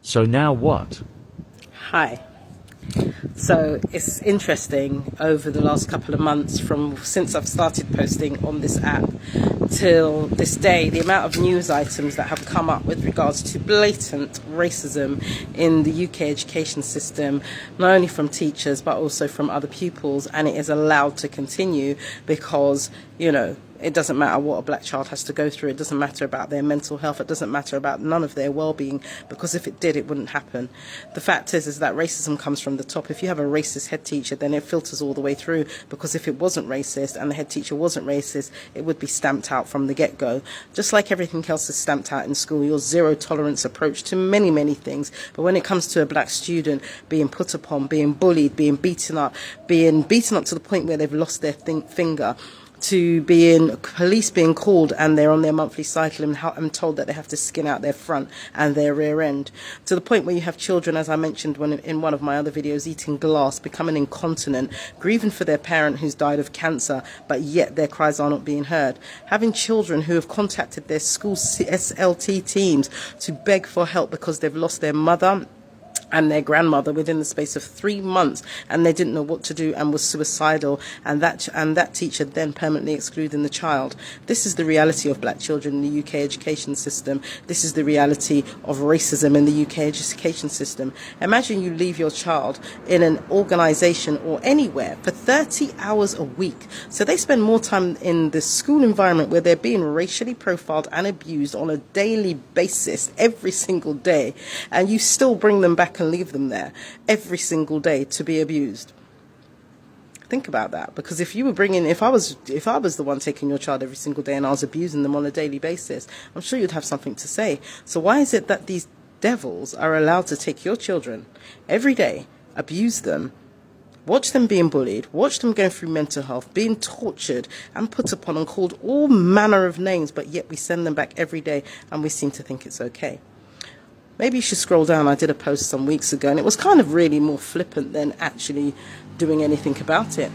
So now what? Hi. So it's interesting over the last couple of months since I've started posting on this app till this day, the amount of news items that have come up with regards to blatant racism in the UK education system, not only from teachers but also from other pupils, and it is allowed to continue because, it doesn't matter what a black child has to go through. It doesn't matter about their mental health. It doesn't matter about none of their well-being, because if it did, it wouldn't happen. The fact is that racism comes from the top. If you have a racist head teacher, then it filters all the way through, because if it wasn't racist and the head teacher wasn't racist, it would be stamped out from the get-go. Just like everything else is stamped out in school, your zero tolerance approach to many, many things. But when it comes to a black student being put upon, being bullied, being beaten up to the point where they've lost their finger, to police being called and they're on their monthly cycle and told that they have to skin out their front and their rear end, to the point where you have children, as I mentioned in one of my other videos, eating glass, becoming incontinent, grieving for their parent who's died of cancer, but yet their cries are not being heard, having children who have contacted their school SLT teams to beg for help because they've lost their mother and their grandmother within the space of 3 months, and they didn't know what to do and was suicidal, and that teacher then permanently excluding the child. This is the reality of black children in the UK education system. This is the reality of racism in the UK education system. Imagine you leave your child in an organisation or anywhere for 30 hours a week. So they spend more time in the school environment where they're being racially profiled and abused on a daily basis every single day, and you still bring them back and leave them there every single day to be abused. Think about that, because if I was the one taking your child every single day and I was abusing them on a daily basis, I'm sure you'd have something to say. So why is it that these devils are allowed to take your children every day, abuse them, watch them being bullied, watch them going through mental health, being tortured and put upon and called all manner of names, but yet we send them back every day and we seem to think it's okay? Maybe you should scroll down. I did a post some weeks ago and it was kind of really more flippant than actually doing anything about it.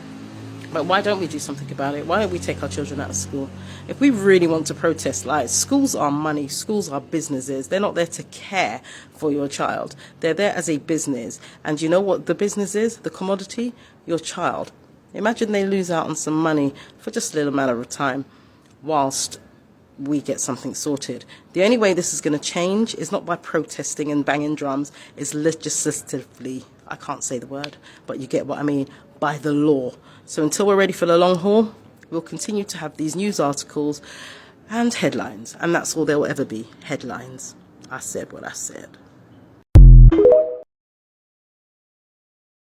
But why don't we do something about it? Why don't we take our children out of school? If we really want to protest, schools are money, schools are businesses. They're not there to care for your child. They're there as a business. And you know what the business is? The commodity? Your child. Imagine they lose out on some money for just a little matter of time whilst we get something sorted. The only way this is going to change is not by protesting and banging drums, is legislatively, I can't say the word, but you get what I mean, by the law. So until we're ready for the long haul, we'll continue to have these news articles and headlines, and that's all there will ever be, headlines. I said what I said.